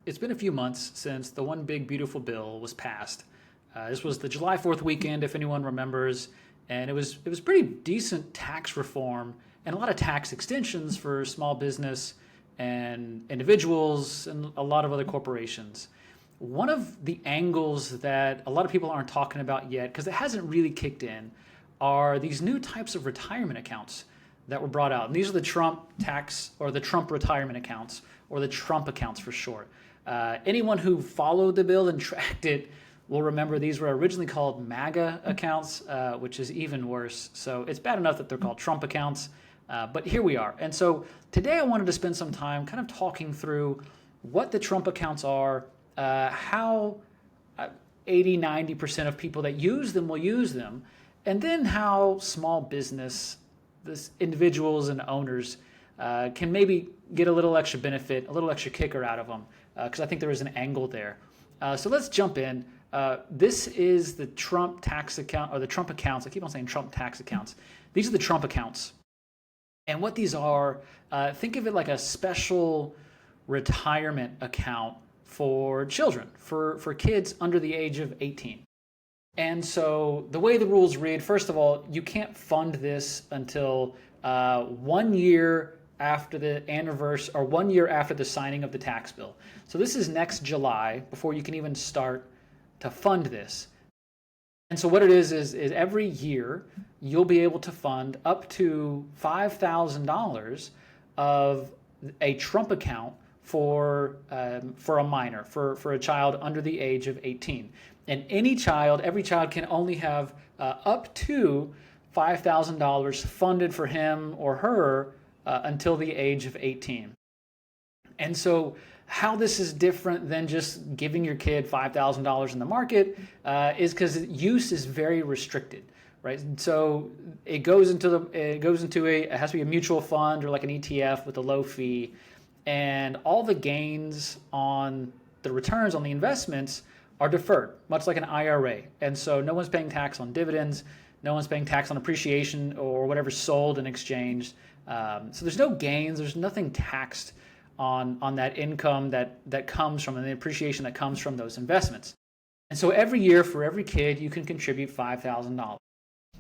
It's been a few months since the One Big Beautiful Bill was passed. This was the July 4th weekend, if anyone remembers, and it was pretty decent tax reform and a lot of tax extensions for small business and individuals and a lot of other corporations. One of the angles that a lot of people aren't talking about yet, because it hasn't really kicked in, are these new types of retirement accounts that were brought out. And these are the Trump tax or the Trump retirement accounts, or the Trump accounts for short. Anyone who followed the bill and tracked it will remember these were originally called MAGA accounts, which is even worse. So it's bad enough that they're called Trump accounts, but here we are. And so today I wanted to spend some time kind of talking through what the Trump accounts are, how 80–90% of people that use them will use them, and then how small business, this individuals and owners can maybe get a little extra benefit, a little extra kicker out of them, because I think there is an angle there. So let's jump in. This is the Trump tax account, or the Trump accounts. I keep on saying Trump tax accounts. These are the Trump accounts. And what these are, think of it like a special retirement account for children, for kids under the age of 18. And so the way the rules read, first of all, you can't fund this until 1 year after the anniversary, or 1 year after the signing of the tax bill. So this is next July before you can even start to fund this. And so what it is every year you'll be able to fund up to $5,000 of a Trump account for a minor, for a child under the age of 18. And every child can only have up to $5,000 funded for him or her until the age of 18. And so how this is different than just giving your kid $5,000 in the market is because use is very restricted, right? So it has to be a mutual fund or like an ETF with a low fee, and all the gains on the returns on the investments are deferred, much like an IRA. And so no one's paying tax on dividends, no one's paying tax on appreciation or whatever's sold and exchanged. So there's no gains, there's nothing taxed on that income that comes from, and the appreciation that comes from those investments. And so every year for every kid, you can contribute $5,000.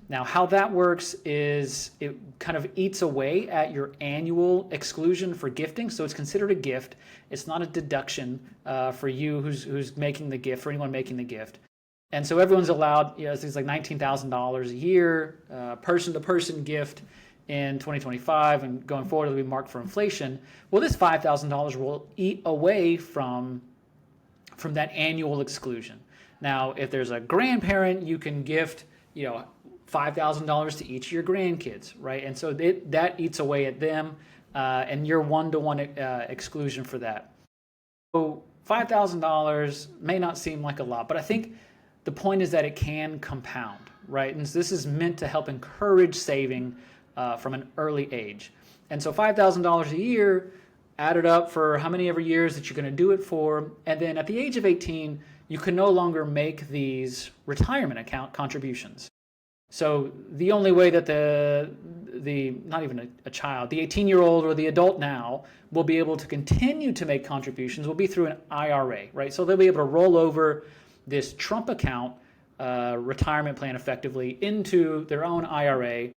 Now, how that works is it kind of eats away at your annual exclusion for gifting. So it's considered a gift. It's not a deduction for you who's making the gift, for anyone making the gift. And so everyone's allowed, it's like $19,000 a year, person-to-person gift in 2025, and going forward it'll be marked for inflation. Well, this $5,000 will eat away from that annual exclusion. Now, if there's a grandparent, you can gift, $5,000 to each of your grandkids, right? And so that eats away at them, and your one-to-one exclusion for that. So $5,000 may not seem like a lot, but I think the point is that it can compound, right? And so this is meant to help encourage saving from an early age. And so $5,000 a year added up for how many ever years that you're going to do it for. And then at the age of 18, you can no longer make these retirement account contributions. So the only way that the not even a child, the 18-year-old or the adult now will be able to continue to make contributions will be through an IRA, right? So they'll be able to roll over this Trump account retirement plan effectively into their own IRA.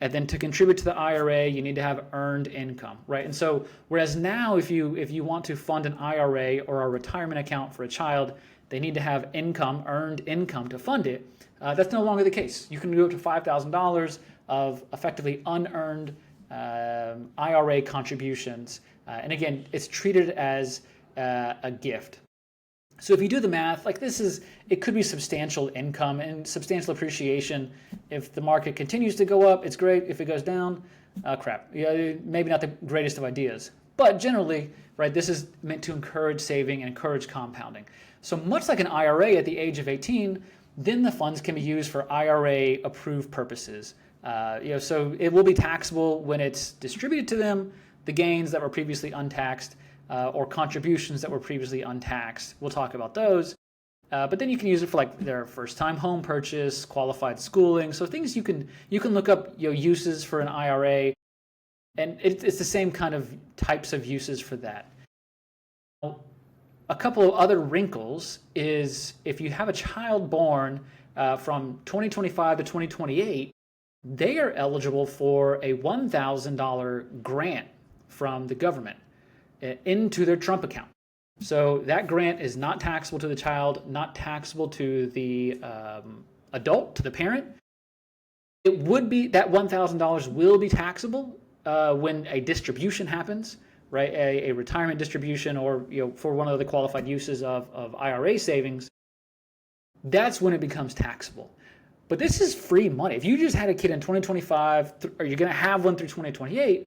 And then to contribute to the IRA, you need to have earned income, right? And so, whereas now, if you want to fund an IRA or a retirement account for a child, they need to have earned income to fund it. That's no longer the case. You can go up to $5,000 of effectively unearned IRA contributions. And again, it's treated as a gift. So if you do the math, it could be substantial income and substantial appreciation. If the market continues to go up, it's great. If it goes down, crap. Maybe not the greatest of ideas. But generally, right, this is meant to encourage saving and encourage compounding. So much like an IRA at the age of 18, then the funds can be used for IRA-approved purposes. So it will be taxable when it's distributed to them, the gains that were previously untaxed, or contributions that were previously untaxed. We'll talk about those. But then you can use it for like their first-time home purchase, qualified schooling. So things you can look up uses for an IRA, and it's the same kind of types of uses for that. a couple of other wrinkles is if you have a child born from 2025 to 2028, they are eligible for a $1,000 grant from the government into their Trump account. So that grant is not taxable to the child, not taxable to the adult, to the parent. It would be, that $1,000 will be taxable when a distribution happens, right? A retirement distribution, or for one of the qualified uses of IRA savings. That's when it becomes taxable. But this is free money. If you just had a kid in 2025, or you're going to have one through 2028,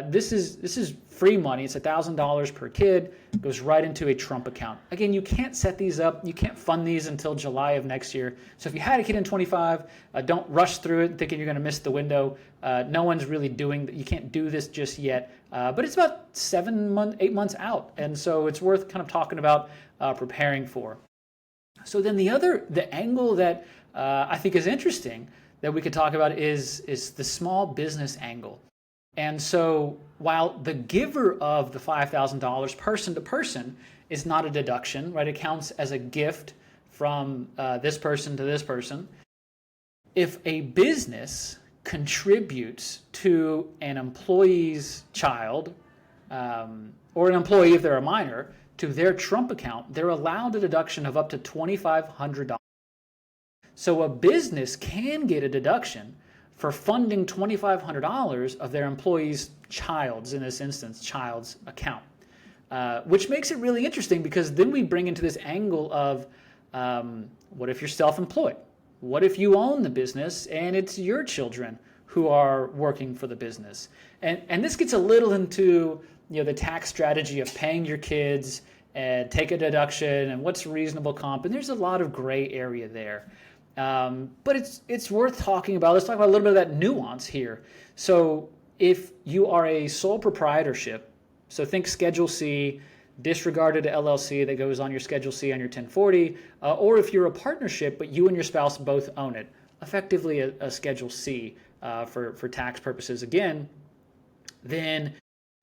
this is free money. It's $1,000 per kid. It goes right into a Trump account. Again, you can't set these up. You can't fund these until July of next year. So if you had a kid in 25, don't rush through it thinking you're going to miss the window. No one's really doing that. You can't do this just yet. But it's about 8 months out. And so it's worth kind of talking about preparing for. So then the angle that I think is interesting that we could talk about is the small business angle. And so while the giver of the $5,000 person to person is not a deduction, right? It counts as a gift from this person to this person. If a business contributes to an employee's child, or an employee if they're a minor, to their Trump account, they're allowed a deduction of up to $2,500. So a business can get a deduction for funding $2,500 of their employee's child's, in this instance, child's account, which makes it really interesting because then we bring into this angle of what if you're self-employed? What if you own the business and it's your children who are working for the business? And this gets a little into the tax strategy of paying your kids and take a deduction and what's reasonable comp, and there's a lot of gray area there. But it's worth talking about. Let's talk about a little bit of that nuance here. So if you are a sole proprietorship, so think Schedule C, disregarded LLC that goes on your Schedule C on your 1040, or if you're a partnership but you and your spouse both own it, effectively a Schedule C for tax purposes again, then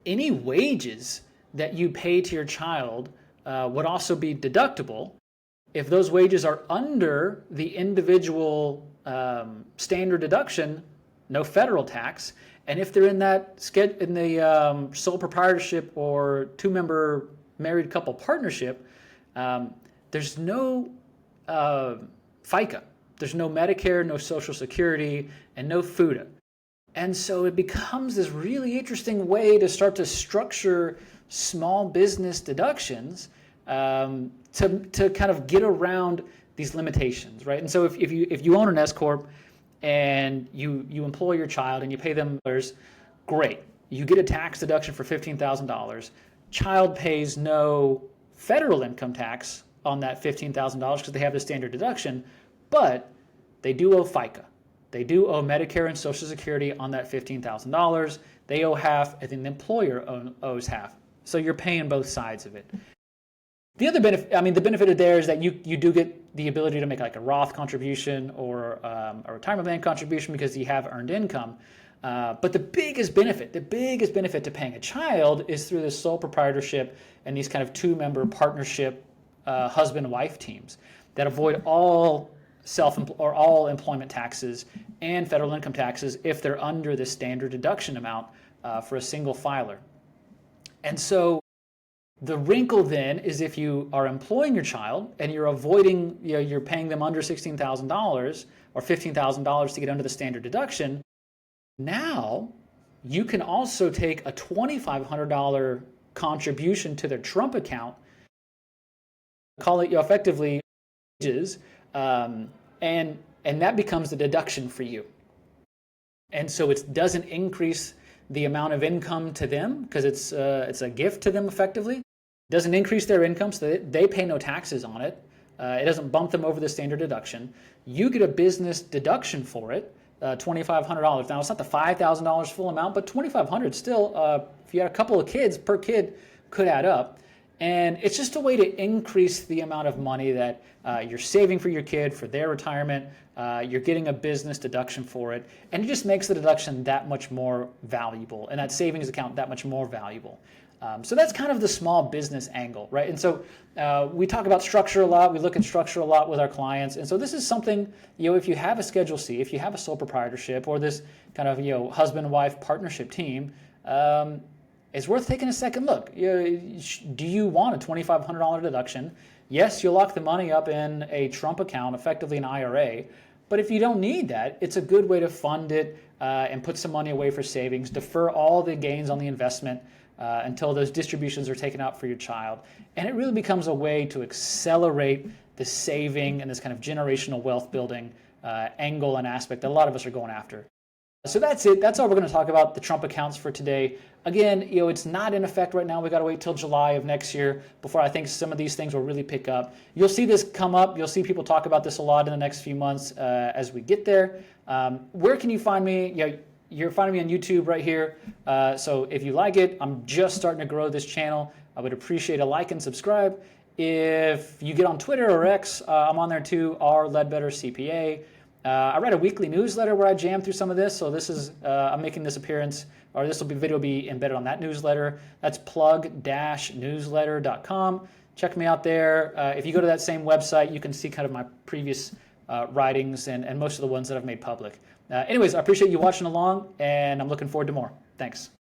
any wages that you pay to your child would also be deductible. If those wages are under the individual standard deduction, no federal tax. And if they're in the sole proprietorship or two-member married couple partnership, there's no FICA. There's no Medicare, no Social Security, and no FUTA. And so it becomes this really interesting way to start to structure small business deductions to kind of get around these limitations, right? And so if you own an S corp and you employ your child and you pay them great. You get a tax deduction for $15,000. Child pays no federal income tax on that $15,000 because they have the standard deduction, but they do owe FICA. They do owe Medicare and Social Security on that $15,000. They owe half, and then the employer owes half. So you're paying both sides of it. The other benefit, the benefit there is that you do get the ability to make like a Roth contribution or a retirement plan contribution because you have earned income. But the biggest benefit to paying a child is through this sole proprietorship and these kind of two-member partnership husband-wife teams that avoid all all employment taxes and federal income taxes if they're under the standard deduction amount for a single filer. And so the wrinkle then is if you are employing your child and you're avoiding, you're paying them under $16,000 or $15,000 to get under the standard deduction, now you can also take a $2,500 contribution to their Trump account, call it effectively wages, and that becomes the deduction for you. And so it doesn't increase the amount of income to them because it's a gift to them effectively. It doesn't increase their income, so they pay no taxes on it. It doesn't bump them over the standard deduction. You get a business deduction for it, $2,500. Now it's not the $5,000 full amount, but $2,500 still, if you had a couple of kids per kid, could add up. And it's just a way to increase the amount of money that you're saving for your kid, for their retirement. You're getting a business deduction for it. And it just makes the deduction that much more valuable and that savings account that much more valuable. So that's kind of the small business angle, right? And so we talk about structure a lot. We look at structure a lot with our clients. And so this is something, if you have a Schedule C, if you have a sole proprietorship or this kind of, husband-wife partnership team, it's worth taking a second look. Do you want a $2,500 deduction? Yes, you'll lock the money up in a Trump account, effectively an IRA. But if you don't need that, it's a good way to fund it and put some money away for savings, defer all the gains on the investment until those distributions are taken out for your child. And it really becomes a way to accelerate the saving and this kind of generational wealth building angle and aspect that a lot of us are going after. So that's it. That's all we're going to talk about, the Trump accounts for today. Again, it's not in effect right now. We got to wait till July of next year before I think some of these things will really pick up. You'll see this come up. You'll see people talk about this a lot in the next few months as we get there. Where can you find me? You're finding me on YouTube right here. So if you like it, I'm just starting to grow this channel. I would appreciate a like and subscribe. If you get on Twitter or X, I'm on there too, r.ledbetter.cpa. I write a weekly newsletter where I jam through some of this. So this is, I'm making this appearance, or this video will be embedded on that newsletter. That's plug-newsletter.com. Check me out there. If you go to that same website, you can see kind of my previous writings and most of the ones that I've made public. Anyways, I appreciate you watching along, and I'm looking forward to more. Thanks.